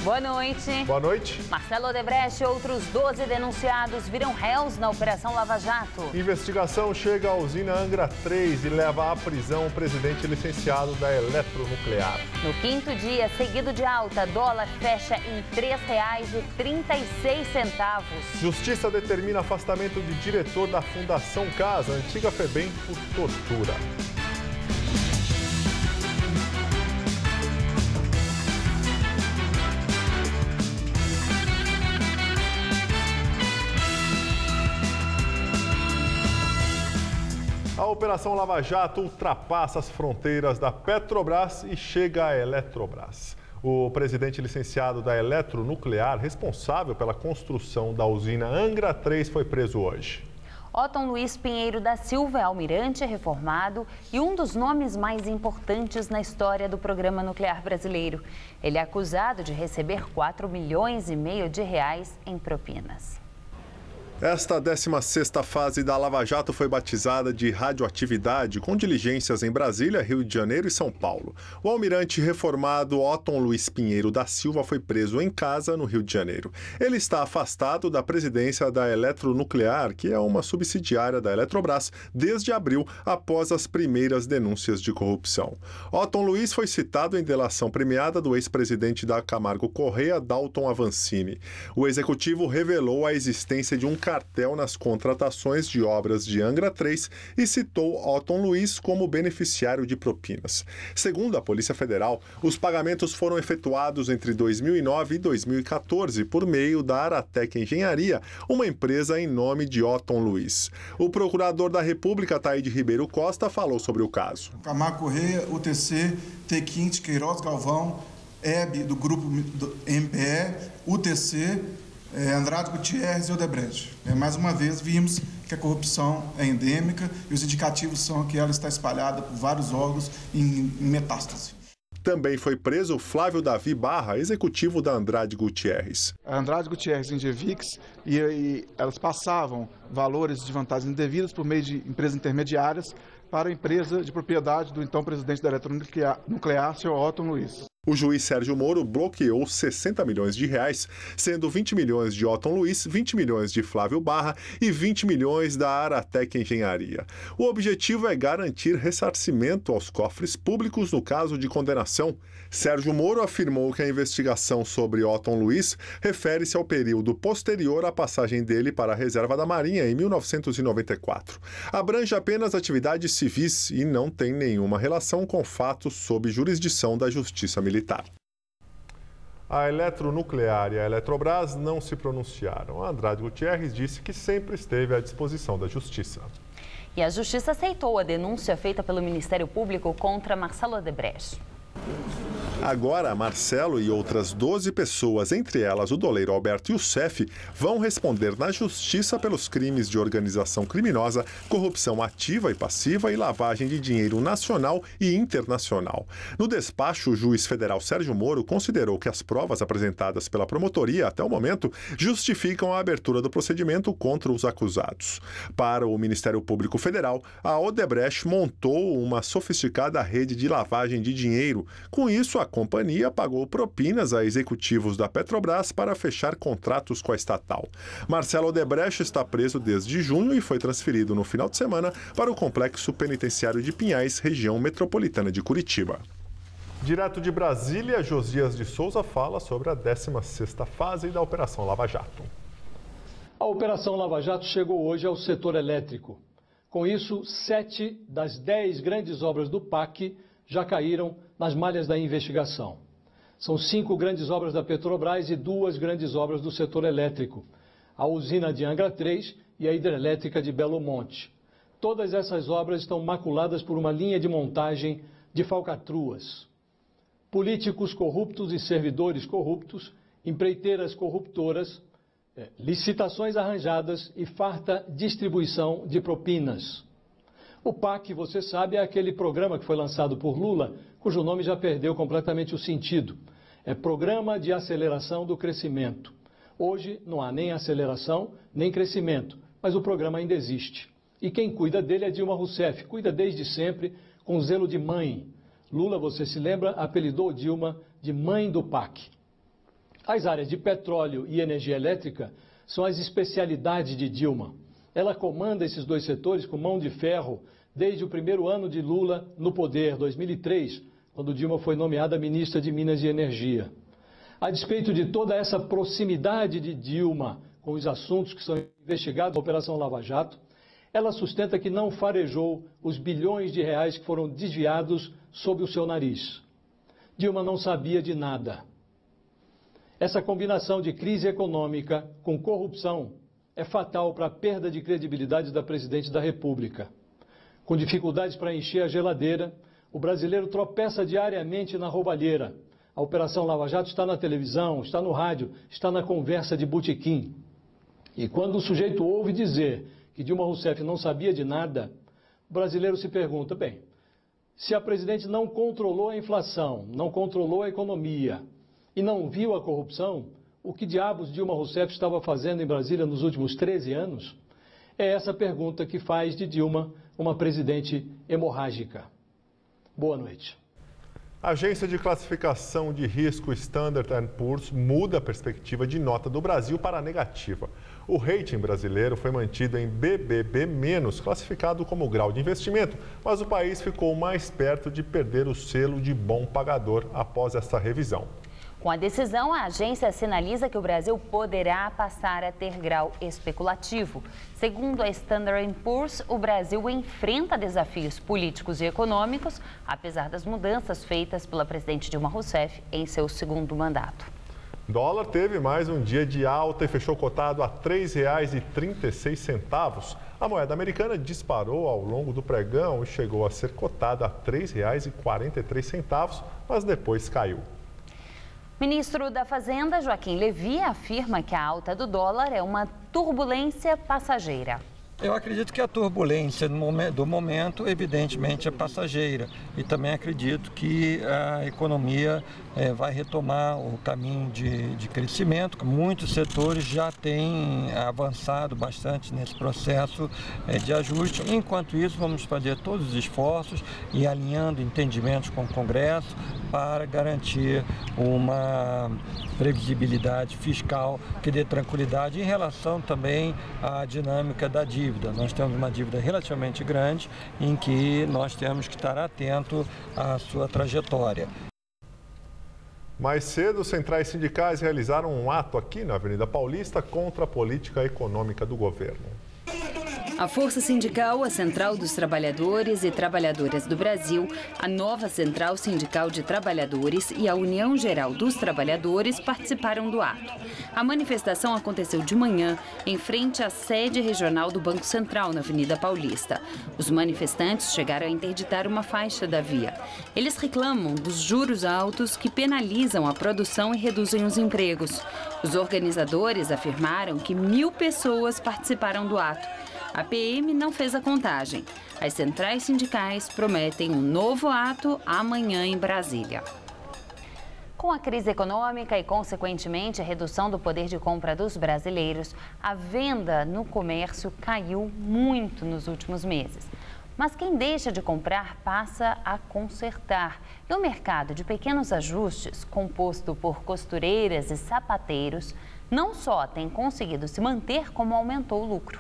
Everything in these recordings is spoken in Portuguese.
Boa noite. Boa noite. Marcelo Odebrecht e outros 12 denunciados viram réus na Operação Lava Jato. Investigação chega à usina Angra 3 e leva à prisão o presidente licenciado da Eletronuclear. No quinto dia seguido de alta, dólar fecha em R$ 3,36. Justiça determina afastamento de diretor da Fundação Casa, antiga FEBEM, por tortura. A Operação Lava Jato ultrapassa as fronteiras da Petrobras e chega à Eletrobras. O presidente licenciado da Eletronuclear, responsável pela construção da usina Angra 3, foi preso hoje. Otton Luiz Pinheiro da Silva é almirante reformado e um dos nomes mais importantes na história do programa nuclear brasileiro. Ele é acusado de receber 4,5 milhões de reais em propinas. Esta 16ª fase da Lava Jato foi batizada de radioatividade, com diligências em Brasília, Rio de Janeiro e São Paulo. O almirante reformado Otton Luiz Pinheiro da Silva foi preso em casa, no Rio de Janeiro. Ele está afastado da presidência da Eletronuclear, que é uma subsidiária da Eletrobras, desde abril, após as primeiras denúncias de corrupção. Otton Luiz foi citado em delação premiada do ex-presidente da Camargo Correia, Dalton Avancini. O executivo revelou a existência de um cartel nas contratações de obras de Angra 3 e citou Otton Luiz como beneficiário de propinas. Segundo a Polícia Federal, os pagamentos foram efetuados entre 2009 e 2014 por meio da Aratec Engenharia, uma empresa em nome de Otton Luiz. O procurador da República, Taíde Ribeiro Costa, falou sobre o caso. Camargo Correia, UTC, T15, Queiroz Galvão, EB do grupo do MPE, UTC, Andrade Gutierrez e Odebrecht. Mais uma vez, vimos que a corrupção é endêmica e os indicativos são que ela está espalhada por vários órgãos em metástase. Também foi preso Flávio Davi Barra, executivo da Andrade Gutierrez. A Andrade Gutierrez e Ingevix, e elas passavam valores de vantagens indevidas por meio de empresas intermediárias para a empresa de propriedade do então presidente da Eletronuclear, Sr. Otton Luiz. O juiz Sérgio Moro bloqueou 60 milhões de reais, sendo 20 milhões de Otton Luiz, 20 milhões de Flávio Barra e 20 milhões da Aratec Engenharia. O objetivo é garantir ressarcimento aos cofres públicos no caso de condenação. Sérgio Moro afirmou que a investigação sobre Otton Luiz refere-se ao período posterior à passagem dele para a Reserva da Marinha em 1994. Abrange apenas atividades civis e não tem nenhuma relação com fatos sob jurisdição da Justiça Militar. A Eletronuclear e a Eletrobras não se pronunciaram. A Andrade Gutierrez disse que sempre esteve à disposição da Justiça. E a Justiça aceitou a denúncia feita pelo Ministério Público contra Marcelo Odebrecht. Agora, Marcelo e outras 12 pessoas, entre elas o doleiro Alberto Youssef, vão responder na Justiça pelos crimes de organização criminosa, corrupção ativa e passiva e lavagem de dinheiro nacional e internacional. No despacho, o juiz federal Sérgio Moro considerou que as provas apresentadas pela promotoria até o momento justificam a abertura do procedimento contra os acusados. Para o Ministério Público Federal, a Odebrecht montou uma sofisticada rede de lavagem de dinheiro. Com isso, a companhia pagou propinas a executivos da Petrobras para fechar contratos com a estatal. Marcelo Odebrecht está preso desde junho e foi transferido no final de semana para o Complexo Penitenciário de Pinhais, região metropolitana de Curitiba. Direto de Brasília, Josias de Souza fala sobre a 16ª fase da Operação Lava Jato. A Operação Lava Jato chegou hoje ao setor elétrico. Com isso, 7 das 10 grandes obras do PAC já caíram nas malhas da investigação. São 5 grandes obras da Petrobras e 2 grandes obras do setor elétrico, a usina de Angra 3 e a hidrelétrica de Belo Monte. Todas essas obras estão maculadas por uma linha de montagem de falcatruas. Políticos corruptos e servidores corruptos, empreiteiras corruptoras, licitações arranjadas e farta distribuição de propinas. O PAC, você sabe, é aquele programa que foi lançado por Lula, cujo nome já perdeu completamente o sentido. É Programa de Aceleração do Crescimento. Hoje não há nem aceleração, nem crescimento, mas o programa ainda existe. E quem cuida dele é Dilma Rousseff, cuida desde sempre com zelo de mãe. Lula, você se lembra, apelidou Dilma de mãe do PAC. As áreas de petróleo e energia elétrica são as especialidades de Dilma. Ela comanda esses dois setores com mão de ferro desde o primeiro ano de Lula no poder, 2003, quando Dilma foi nomeada ministra de Minas e Energia. A despeito de toda essa proximidade de Dilma com os assuntos que são investigados na Operação Lava Jato, ela sustenta que não farejou os bilhões de reais que foram desviados sob o seu nariz. Dilma não sabia de nada. Essa combinação de crise econômica com corrupção é fatal para a perda de credibilidade da presidente da República. Com dificuldades para encher a geladeira, o brasileiro tropeça diariamente na roubalheira. A Operação Lava Jato está na televisão, está no rádio, está na conversa de botequim. E quando o sujeito ouve dizer que Dilma Rousseff não sabia de nada, o brasileiro se pergunta, bem, se a presidente não controlou a inflação, não controlou a economia e não viu a corrupção, o que diabos Dilma Rousseff estava fazendo em Brasília nos últimos 13 anos? É essa pergunta que faz de Dilma uma presidente hemorrágica. Boa noite. A agência de classificação de risco Standard & Poor's muda a perspectiva de nota do Brasil para negativa. O rating brasileiro foi mantido em BBB-, classificado como grau de investimento, mas o país ficou mais perto de perder o selo de bom pagador após essa revisão. Com a decisão, a agência sinaliza que o Brasil poderá passar a ter grau especulativo. Segundo a Standard & Poor's, o Brasil enfrenta desafios políticos e econômicos, apesar das mudanças feitas pela presidente Dilma Rousseff em seu segundo mandato. Dólar teve mais um dia de alta e fechou cotado a R$ 3,36. A moeda americana disparou ao longo do pregão e chegou a ser cotada a R$ 3,43, mas depois caiu. Ministro da Fazenda, Joaquim Levy, afirma que a alta do dólar é uma turbulência passageira. Eu acredito que a turbulência do momento, evidentemente, é passageira. E também acredito que a economia vai retomar o caminho de crescimento. Muitos setores já têm avançado bastante nesse processo de ajuste. Enquanto isso, vamos fazer todos os esforços e alinhando entendimentos com o Congresso para garantir uma previsibilidade fiscal que dê tranquilidade em relação também à dinâmica da dívida. Nós temos uma dívida relativamente grande em que nós temos que estar atento à sua trajetória. Mais cedo, os centrais sindicais realizaram um ato aqui na Avenida Paulista contra a política econômica do governo. A Força Sindical, a Central dos Trabalhadores e Trabalhadoras do Brasil, a Nova Central Sindical de Trabalhadores e a União Geral dos Trabalhadores participaram do ato. A manifestação aconteceu de manhã em frente à sede regional do Banco Central, na Avenida Paulista. Os manifestantes chegaram a interditar uma faixa da via. Eles reclamam dos juros altos que penalizam a produção e reduzem os empregos. Os organizadores afirmaram que 1.000 pessoas participaram do ato. A PM não fez a contagem. As centrais sindicais prometem um novo ato amanhã em Brasília. Com a crise econômica e, consequentemente, a redução do poder de compra dos brasileiros, a venda no comércio caiu muito nos últimos meses. Mas quem deixa de comprar passa a consertar. E o mercado de pequenos ajustes, composto por costureiras e sapateiros, não só tem conseguido se manter, como aumentou o lucro.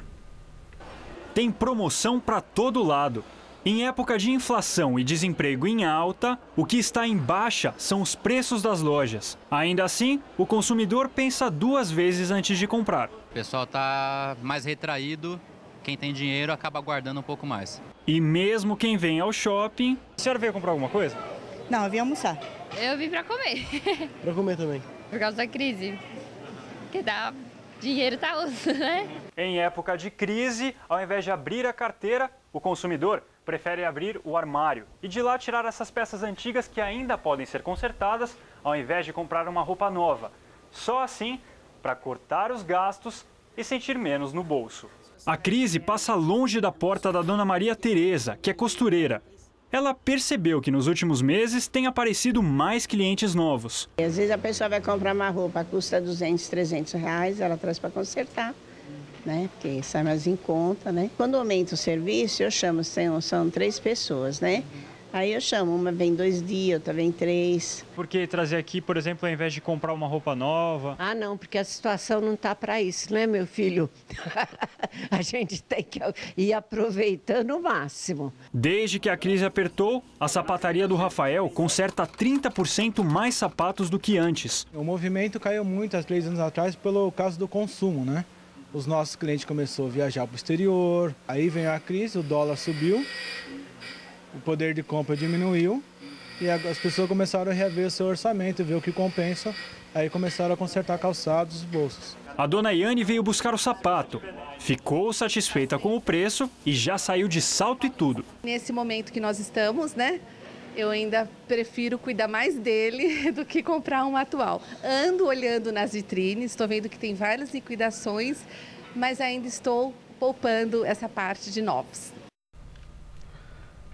Tem promoção para todo lado. Em época de inflação e desemprego em alta, o que está em baixa são os preços das lojas. Ainda assim, o consumidor pensa 2 vezes antes de comprar. O pessoal está mais retraído, quem tem dinheiro acaba guardando um pouco mais. E mesmo quem vem ao shopping... A senhora veio comprar alguma coisa? Não, eu vim almoçar. Eu vim para comer. Para comer também. Por causa da crise. Que dá... Dinheiro tá osso, né? Em época de crise, ao invés de abrir a carteira, o consumidor prefere abrir o armário e de lá tirar essas peças antigas que ainda podem ser consertadas, ao invés de comprar uma roupa nova. Só assim, para cortar os gastos e sentir menos no bolso. A crise passa longe da porta da dona Maria Tereza, que é costureira. Ela percebeu que nos últimos meses tem aparecido mais clientes novos. Às vezes a pessoa vai comprar uma roupa, custa 200, 300 reais, ela traz para consertar, né? Porque sai mais em conta, né? Quando aumenta o serviço, eu chamo, são 3 pessoas, né? Aí eu chamo, uma vem 2 dias, outra vem 3. Por que trazer aqui, por exemplo, ao invés de comprar uma roupa nova? Ah, não, porque a situação não está para isso, né, meu filho? A gente tem que ir aproveitando o máximo. Desde que a crise apertou, a sapataria do Rafael conserta 30% mais sapatos do que antes. O movimento caiu muito há 3 anos atrás pelo caso do consumo, né? Os nossos clientes começaram a viajar para o exterior, aí veio a crise, o dólar subiu, o poder de compra diminuiu e as pessoas começaram a rever o seu orçamento, ver o que compensa, aí começaram a consertar calçados e bolsas. A dona Yane veio buscar o sapato, ficou satisfeita com o preço e já saiu de salto e tudo. Nesse momento que nós estamos, né? Eu ainda prefiro cuidar mais dele do que comprar um atual. Ando olhando nas vitrines, estou vendo que tem várias liquidações, mas ainda estou poupando essa parte de novos.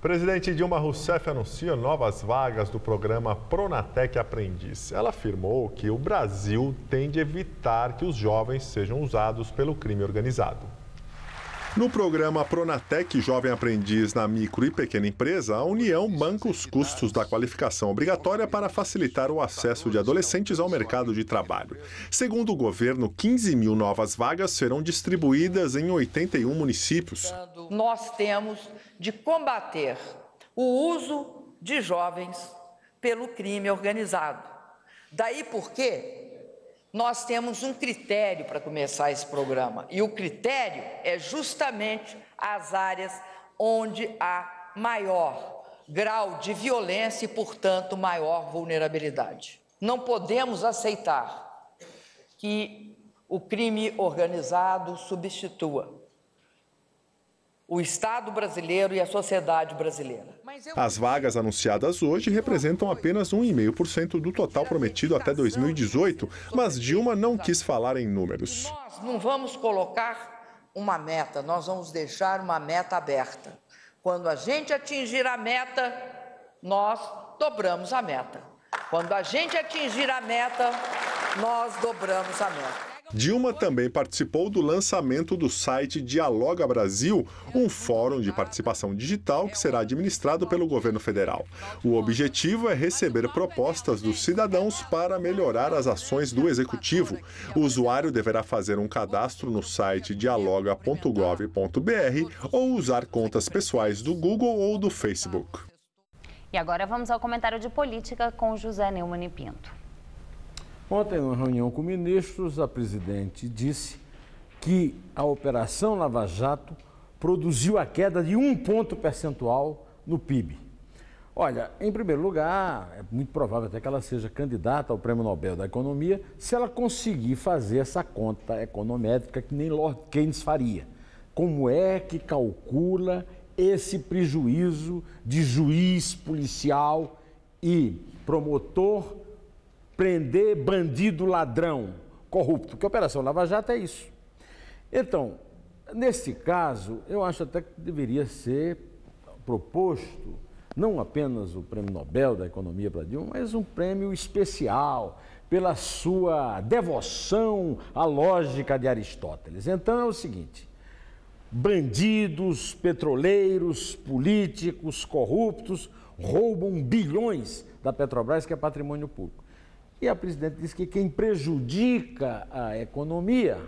Presidente Dilma Rousseff anuncia novas vagas do programa Pronatec Aprendiz. Ela afirmou que o Brasil tem de evitar que os jovens sejam usados pelo crime organizado. No programa Pronatec Jovem Aprendiz na Micro e Pequena Empresa, a União banca os custos da qualificação obrigatória para facilitar o acesso de adolescentes ao mercado de trabalho. Segundo o governo, 15 mil novas vagas serão distribuídas em 81 municípios. Nós temos de combater o uso de jovens pelo crime organizado. Daí porque nós temos um critério para começar esse programa, e o critério é justamente as áreas onde há maior grau de violência e, portanto, maior vulnerabilidade. Não podemos aceitar que o crime organizado substitua o Estado brasileiro e a sociedade brasileira. As vagas anunciadas hoje representam apenas 1,5% do total prometido até 2018, mas Dilma não quis falar em números. Nós não vamos colocar uma meta, nós vamos deixar uma meta aberta. Quando a gente atingir a meta, nós dobramos a meta. Quando a gente atingir a meta, nós dobramos a meta. Dilma também participou do lançamento do site Dialoga Brasil, um fórum de participação digital que será administrado pelo governo federal. O objetivo é receber propostas dos cidadãos para melhorar as ações do executivo. O usuário deverá fazer um cadastro no site dialoga.gov.br ou usar contas pessoais do Google ou do Facebook. E agora vamos ao comentário de política com José Neumann e Pinto. Ontem, numa reunião com ministros, a presidente disse que a Operação Lava Jato produziu a queda de 1 ponto percentual no PIB. Olha, em primeiro lugar, é muito provável até que ela seja candidata ao Prêmio Nobel da Economia se ela conseguir fazer essa conta econométrica que nem Lord Keynes faria. Como é que calcula esse prejuízo de juiz, policial e promotor prender bandido, ladrão, corrupto, porque a Operação Lava Jato é isso. Então, nesse caso, eu acho até que deveria ser proposto não apenas o Prêmio Nobel da Economia para Dilma, mas um prêmio especial pela sua devoção à lógica de Aristóteles. Então é o seguinte: bandidos, petroleiros, políticos, corruptos roubam bilhões da Petrobras, que é patrimônio público. E a presidente disse que quem prejudica a economia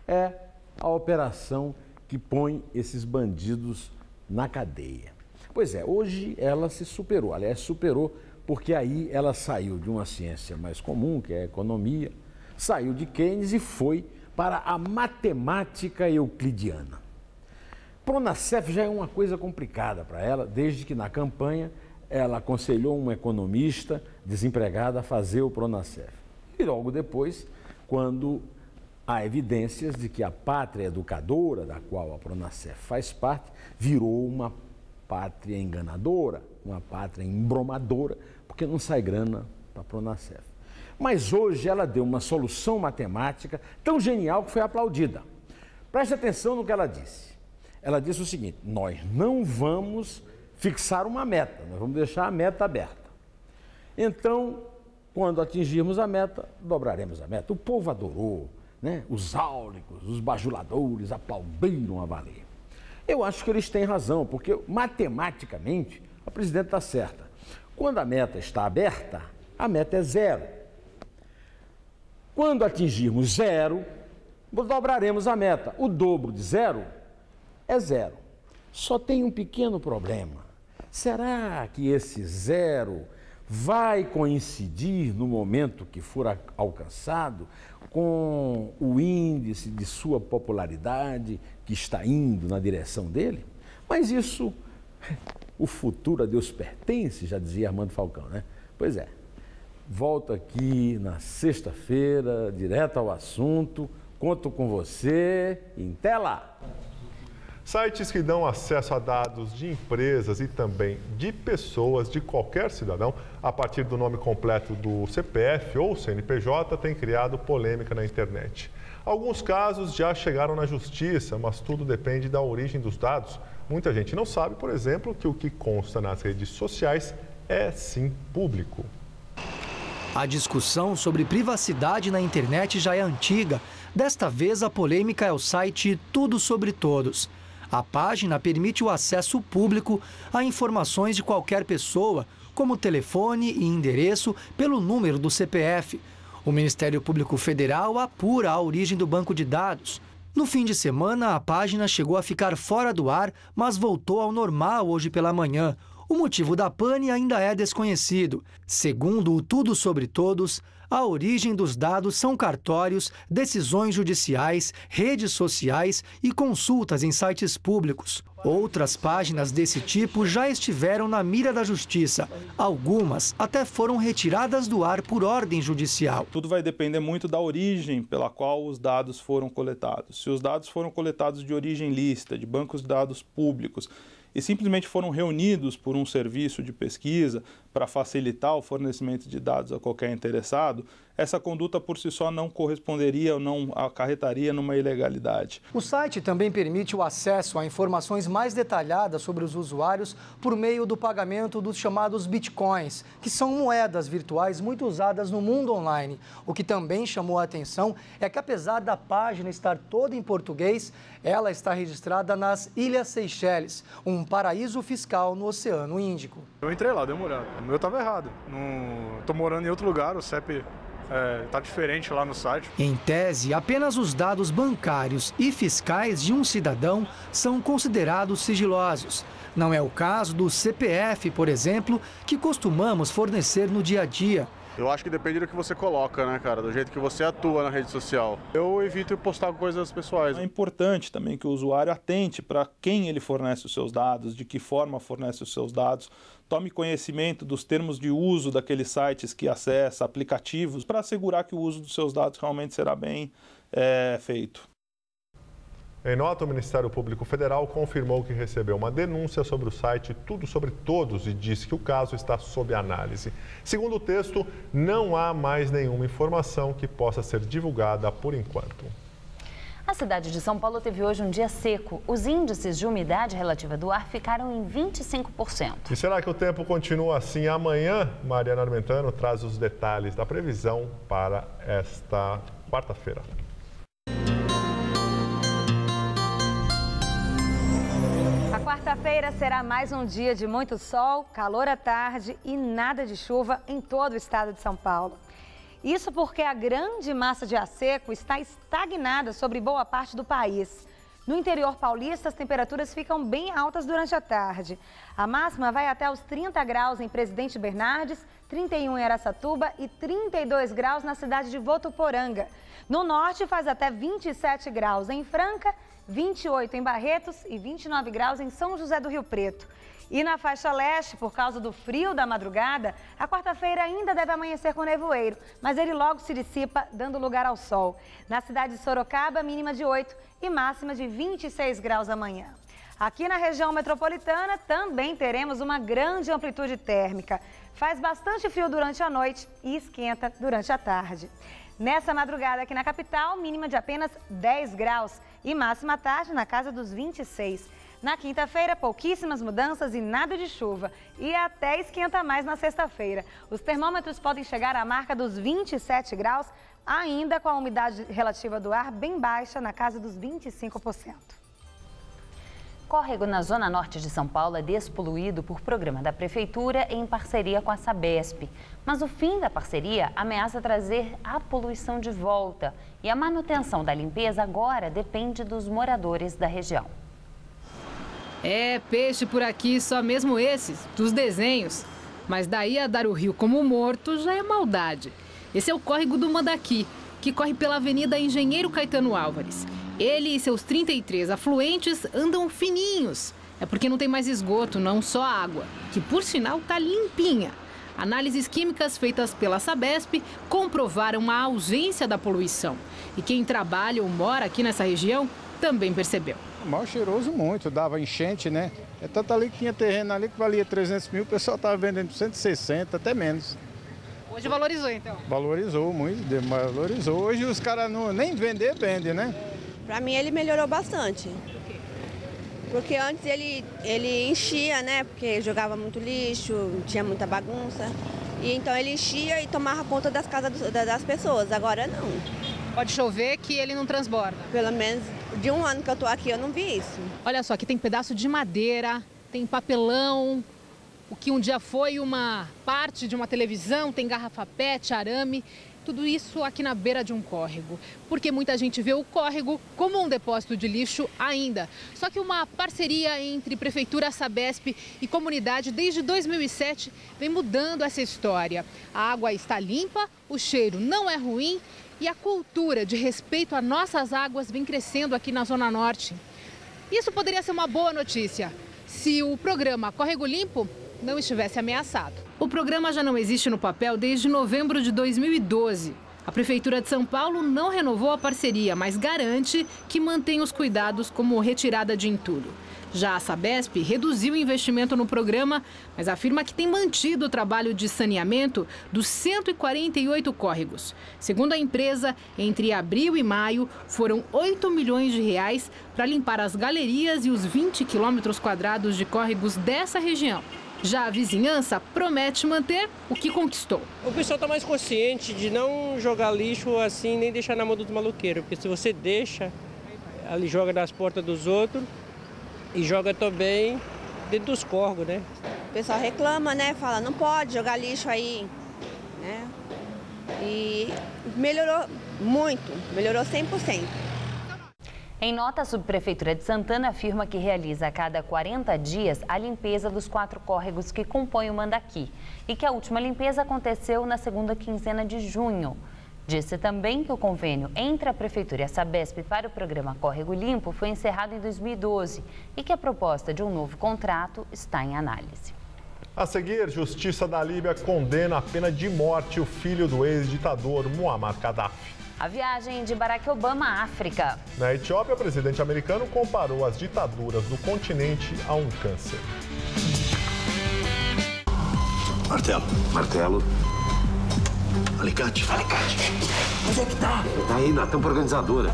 é a operação que põe esses bandidos na cadeia. Pois é, hoje ela se superou, aliás, superou porque aí ela saiu de uma ciência mais comum, que é a economia, saiu de Keynes e foi para a matemática euclidiana. Pronacef já é uma coisa complicada para ela, desde que na campanha ela aconselhou um economista desempregado a fazer o Pronacef. E logo depois, quando há evidências de que a pátria educadora, da qual a Pronacef faz parte, virou uma pátria enganadora, uma pátria embromadora, porque não sai grana para a Pronacef. Mas hoje ela deu uma solução matemática tão genial que foi aplaudida. Preste atenção no que ela disse. Ela disse o seguinte: nós não vamos fixar uma meta, nós vamos deixar a meta aberta. Então, quando atingirmos a meta, dobraremos a meta. O povo adorou, né? Os áulicos, os bajuladores aplaudiram a valer. Eu acho que eles têm razão, porque matematicamente A presidente está certa. Quando a meta está aberta, a meta é 0. Quando atingirmos 0, dobraremos a meta. O dobro de 0 é 0. Só tem um pequeno problema. Será que esse 0 vai coincidir no momento que for alcançado com o índice de sua popularidade que está indo na direção dele? Mas isso, o futuro a Deus pertence, já dizia Armando Falcão, né? Pois é, volto aqui na sexta-feira, direto ao assunto, conto com você e até lá! Sites que dão acesso a dados de empresas e também de pessoas, de qualquer cidadão, a partir do nome completo do CPF ou CNPJ, têm criado polêmica na internet. Alguns casos já chegaram na justiça, mas tudo depende da origem dos dados. Muita gente não sabe, por exemplo, que o que consta nas redes sociais é sim público. A discussão sobre privacidade na internet já é antiga. Desta vez, a polêmica é o site Tudo Sobre Todos. A página permite o acesso público a informações de qualquer pessoa, como telefone e endereço, pelo número do CPF. O Ministério Público Federal apura a origem do banco de dados. No fim de semana, a página chegou a ficar fora do ar, mas voltou ao normal hoje pela manhã. O motivo da pane ainda é desconhecido. Segundo o Tudo Sobre Todos, a origem dos dados são cartórios, decisões judiciais, redes sociais e consultas em sites públicos. Outras páginas desse tipo já estiveram na mira da justiça. Algumas até foram retiradas do ar por ordem judicial. Tudo vai depender muito da origem pela qual os dados foram coletados. Se os dados foram coletados de origem lícita, de bancos de dados públicos, e simplesmente foram reunidos por um serviço de pesquisa para facilitar o fornecimento de dados a qualquer interessado, essa conduta por si só não corresponderia ou não acarretaria numa ilegalidade. O site também permite o acesso a informações mais detalhadas sobre os usuários por meio do pagamento dos chamados bitcoins, que são moedas virtuais muito usadas no mundo online. O que também chamou a atenção é que, apesar da página estar toda em português, ela está registrada nas Ilhas Seychelles, um paraíso fiscal no Oceano Índico. Eu entrei lá, dei uma olhada. O meu estava errado. Estou morando em outro lugar, o CEP está diferente lá no site. Em tese, apenas os dados bancários e fiscais de um cidadão são considerados sigilosos. Não é o caso do CPF, por exemplo, que costumamos fornecer no dia a dia. Eu acho que depende do que você coloca, né, cara? Do jeito que você atua na rede social. Eu evito postar coisas pessoais. É importante também que o usuário atente para quem ele fornece os seus dados, de que forma fornece os seus dados, tome conhecimento dos termos de uso daqueles sites que acessa, aplicativos, para assegurar que o uso dos seus dados realmente será bem feito. Em nota, o Ministério Público Federal confirmou que recebeu uma denúncia sobre o site Tudo Sobre Todos e disse que o caso está sob análise. Segundo o texto, não há mais nenhuma informação que possa ser divulgada por enquanto. A cidade de São Paulo teve hoje um dia seco. Os índices de umidade relativa do ar ficaram em 25%. E será que o tempo continua assim amanhã? Mariana Armentano traz os detalhes da previsão para esta quarta-feira. A quarta-feira será mais um dia de muito sol, calor à tarde e nada de chuva em todo o estado de São Paulo. Isso porque a grande massa de ar seco está estagnada sobre boa parte do país. No interior paulista, as temperaturas ficam bem altas durante a tarde. A máxima vai até os 30 graus em Presidente Bernardes, 31 em Araçatuba e 32 graus na cidade de Votuporanga. No norte, faz até 27 graus em Franca, 28 em Barretos e 29 graus em São José do Rio Preto. E na faixa leste, por causa do frio da madrugada, a quarta-feira ainda deve amanhecer com nevoeiro, mas ele logo se dissipa, dando lugar ao sol. Na cidade de Sorocaba, mínima de 8 e máxima de 26 graus amanhã. Aqui na região metropolitana também teremos uma grande amplitude térmica. Faz bastante frio durante a noite e esquenta durante a tarde. Nessa madrugada aqui na capital, mínima de apenas 10 graus e máxima à tarde na casa dos 26. Na quinta-feira, pouquíssimas mudanças e nada de chuva. E até esquenta mais na sexta-feira. Os termômetros podem chegar à marca dos 27 graus, ainda com a umidade relativa do ar bem baixa, na casa dos 25%. córrego na zona norte de São Paulo é despoluído por programa da Prefeitura em parceria com a Sabesp. Mas o fim da parceria ameaça trazer a poluição de volta. E a manutenção da limpeza agora depende dos moradores da região. É peixe por aqui, só mesmo esses, dos desenhos. Mas daí a dar o rio como morto já é maldade. Esse é o córrego do Mandaqui, que corre pela Avenida Engenheiro Caetano Álvares. Ele e seus 33 afluentes andam fininhos. É porque não tem mais esgoto, não só água, que por sinal tá limpinha. Análises químicas feitas pela Sabesp comprovaram a ausência da poluição. E quem trabalha ou mora aqui nessa região também percebeu. Mal cheiroso muito, dava enchente, né? É tanto ali que tinha terreno ali que valia 300 mil, o pessoal estava vendendo por 160, até menos. Hoje valorizou, então? Valorizou muito, valorizou. Hoje os caras nem vender, vendem, né? Para mim ele melhorou bastante. Por quê? Porque antes ele enchia, né? Porque jogava muito lixo, tinha muita bagunça. E então ele enchia e tomava conta das casas das pessoas. Agora não. Pode chover que ele não transborda. Pelo menos de um ano que eu tô aqui eu não vi isso. Olha só, aqui tem pedaço de madeira, tem papelão, o que um dia foi uma parte de uma televisão, tem garrafa PET, arame. Tudo isso aqui na beira de um córrego, porque muita gente vê o córrego como um depósito de lixo ainda. Só que uma parceria entre Prefeitura, Sabesp e comunidade desde 2007 vem mudando essa história. A água está limpa, o cheiro não é ruim e a cultura de respeito a nossas águas vem crescendo aqui na Zona Norte. Isso poderia ser uma boa notícia se o programa Córrego Limpo não estivesse ameaçado. O programa já não existe no papel desde novembro de 2012. A Prefeitura de São Paulo não renovou a parceria, mas garante que mantém os cuidados como retirada de entulho. Já a Sabesp reduziu o investimento no programa, mas afirma que tem mantido o trabalho de saneamento dos 148 córregos. Segundo a empresa, entre abril e maio, foram 8 milhões de reais para limpar as galerias e os 20 quilômetros quadrados de córregos dessa região. Já a vizinhança promete manter o que conquistou. O pessoal está mais consciente de não jogar lixo assim, nem deixar na mão dos maloqueiros. Porque se você deixa, ali joga nas portas dos outros e joga também dentro dos córregos, né? O pessoal reclama, né? Fala, não pode jogar lixo aí, né? E melhorou muito, melhorou 100%. Em nota, a Subprefeitura de Santana afirma que realiza a cada 40 dias a limpeza dos 4 córregos que compõem o Mandaqui e que a última limpeza aconteceu na segunda quinzena de junho. Disse também que o convênio entre a Prefeitura e a Sabesp para o programa Córrego Limpo foi encerrado em 2012 e que a proposta de um novo contrato está em análise. A seguir, Justiça da Líbia condena a pena de morte o filho do ex-ditador Muammar Gaddafi. A viagem de Barack Obama à África. Na Etiópia, o presidente americano comparou as ditaduras do continente a um câncer. Martelo. Martelo. Alicate. Alicate. Onde é que tá? Tá aí na tampa organizadora.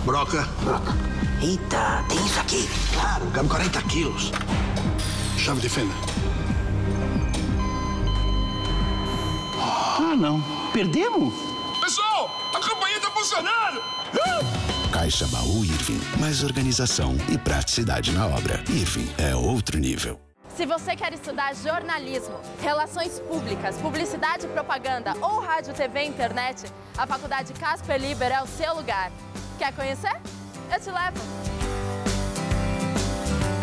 Broca. Broca. Eita, tem isso aqui. Claro, cabe 40 quilos. Chave de fenda. Ah, não. Perdemos? Pessoal, a campanha tá funcionando! Caixa Baú Irving. Mais organização e praticidade na obra. Irving é outro nível. Se você quer estudar jornalismo, relações públicas, publicidade e propaganda ou rádio, TV e internet, a Faculdade Casper Libero é o seu lugar. Quer conhecer? Eu te levo!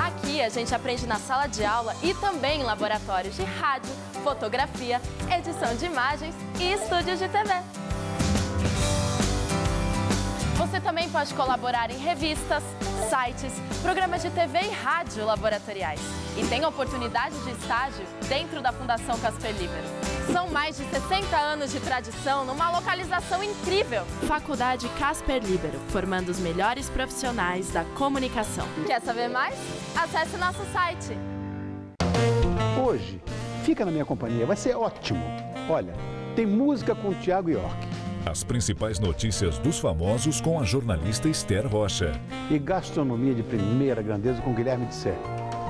Aqui a gente aprende na sala de aula e também em laboratórios de rádio, fotografia, edição de imagens e estúdios de TV. Você também pode colaborar em revistas, sites, programas de TV e rádio laboratoriais. E tem oportunidade de estágio dentro da Fundação Casper Libero. São mais de 60 anos de tradição numa localização incrível. Faculdade Casper Libero, formando os melhores profissionais da comunicação. Quer saber mais? Acesse nosso site. Hoje, fica na minha companhia, vai ser ótimo. Olha, tem música com o Thiago York. As principais notícias dos famosos com a jornalista Esther Rocha. E gastronomia de primeira grandeza com Guilherme de Sé.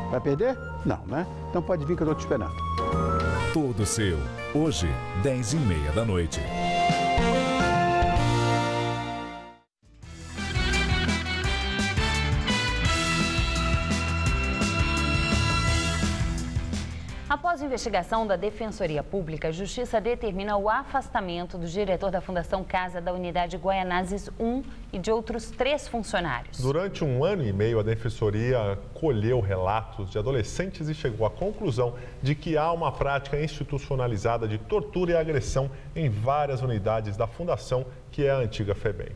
Vai perder? Não, né? Então pode vir que eu tô te esperando. Todo seu. Hoje, 10h30 da noite. investigação da Defensoria Pública, a Justiça determina o afastamento do diretor da Fundação Casa da Unidade Guaianazes 1 e de outros 3 funcionários. Durante 1 ano e meio, a Defensoria colheu relatos de adolescentes e chegou à conclusão de que há uma prática institucionalizada de tortura e agressão em várias unidades da Fundação, que é a antiga FEBEM.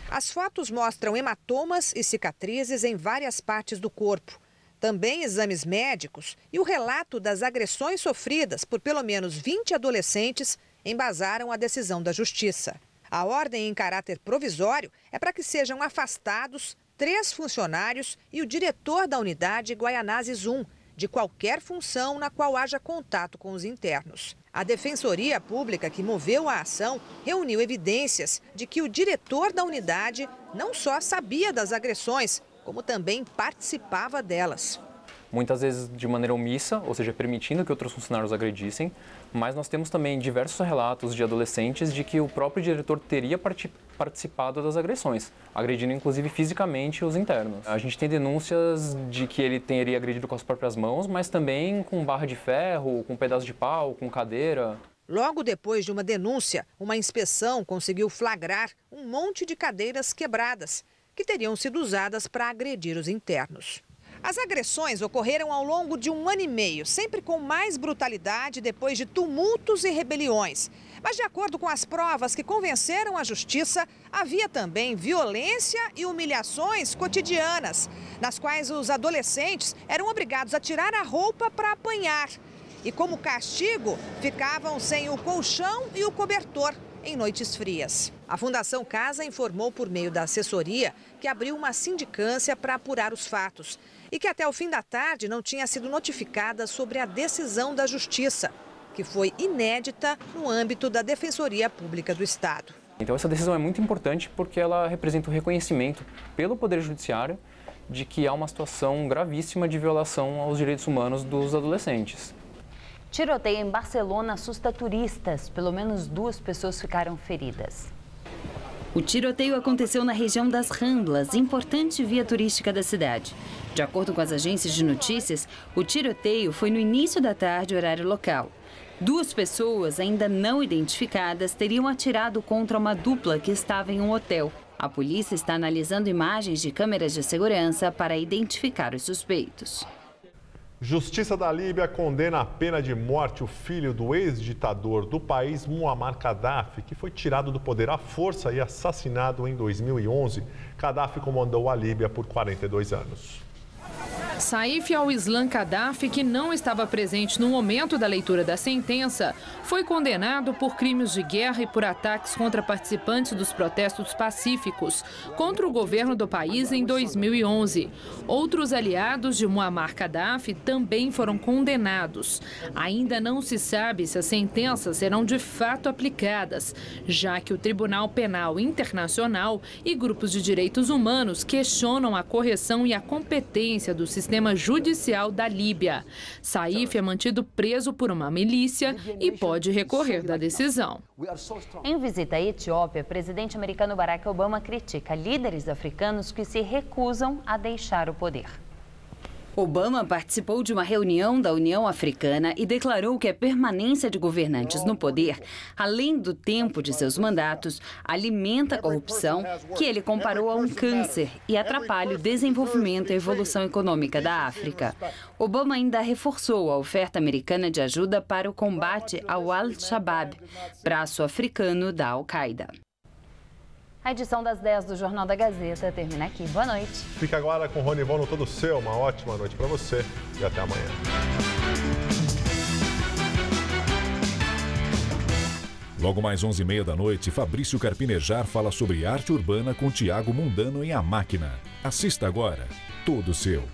As fotos mostram hematomas e cicatrizes em várias partes do corpo. Também exames médicos e o relato das agressões sofridas por pelo menos 20 adolescentes embasaram a decisão da Justiça. A ordem em caráter provisório é para que sejam afastados 3 funcionários e o diretor da unidade Guaianazes 1, de qualquer função na qual haja contato com os internos. A Defensoria Pública, que moveu a ação, reuniu evidências de que o diretor da unidade não só sabia das agressões, como também participava delas. Muitas vezes de maneira omissa, ou seja, permitindo que outros funcionários agredissem, mas nós temos também diversos relatos de adolescentes de que o próprio diretor teria participado das agressões, agredindo inclusive fisicamente os internos. A gente tem denúncias de que ele teria agredido com as próprias mãos, mas também com barra de ferro, com pedaço de pau, com cadeira. Logo depois de uma denúncia, uma inspeção conseguiu flagrar um monte de cadeiras quebradas, que teriam sido usadas para agredir os internos. As agressões ocorreram ao longo de 1 ano e meio, sempre com mais brutalidade depois de tumultos e rebeliões. Mas, de acordo com as provas que convenceram a Justiça, havia também violência e humilhações cotidianas, nas quais os adolescentes eram obrigados a tirar a roupa para apanhar. E, como castigo, ficavam sem o colchão e o cobertor em noites frias. A Fundação Casa informou por meio da assessoria que abriu uma sindicância para apurar os fatos e que até o fim da tarde não tinha sido notificada sobre a decisão da Justiça, que foi inédita no âmbito da Defensoria Pública do Estado. Então essa decisão é muito importante porque ela representa o reconhecimento pelo Poder Judiciário de que há uma situação gravíssima de violação aos direitos humanos dos adolescentes. Tiroteio em Barcelona assusta turistas. Pelo menos 2 pessoas ficaram feridas. O tiroteio aconteceu na região das Ramblas, importante via turística da cidade. De acordo com as agências de notícias, o tiroteio foi no início da tarde, horário local. 2 pessoas ainda não identificadas teriam atirado contra uma dupla que estava em um hotel. A polícia está analisando imagens de câmeras de segurança para identificar os suspeitos. Justiça da Líbia condena a pena de morte o filho do ex-ditador do país, Muammar Gaddafi, que foi tirado do poder à força e assassinado em 2011. Gaddafi comandou a Líbia por 42 anos. Saif al-Islam Gaddafi, que não estava presente no momento da leitura da sentença, foi condenado por crimes de guerra e por ataques contra participantes dos protestos pacíficos contra o governo do país em 2011. Outros aliados de Muammar Gaddafi também foram condenados. Ainda não se sabe se as sentenças serão de fato aplicadas, já que o Tribunal Penal Internacional e grupos de direitos humanos questionam a correção e a competência do sistema judicial da Líbia. Saif é mantido preso por uma milícia e pode recorrer da decisão. Em visita à Etiópia, o presidente americano Barack Obama critica líderes africanos que se recusam a deixar o poder. Obama participou de uma reunião da União Africana e declarou que a permanência de governantes no poder, além do tempo de seus mandatos, alimenta a corrupção, que ele comparou a um câncer e atrapalha o desenvolvimento e a evolução econômica da África. Obama ainda reforçou a oferta americana de ajuda para o combate ao Al-Shabaab, braço africano da Al-Qaeda. A edição das 10 do Jornal da Gazeta termina aqui. Boa noite. Fica agora com o Rony Von no Todo Seu. Uma ótima noite para você e até amanhã. Logo mais 11h30 da noite, Fabrício Carpinejar fala sobre arte urbana com Tiago Mundano em A Máquina. Assista agora. Todo Seu.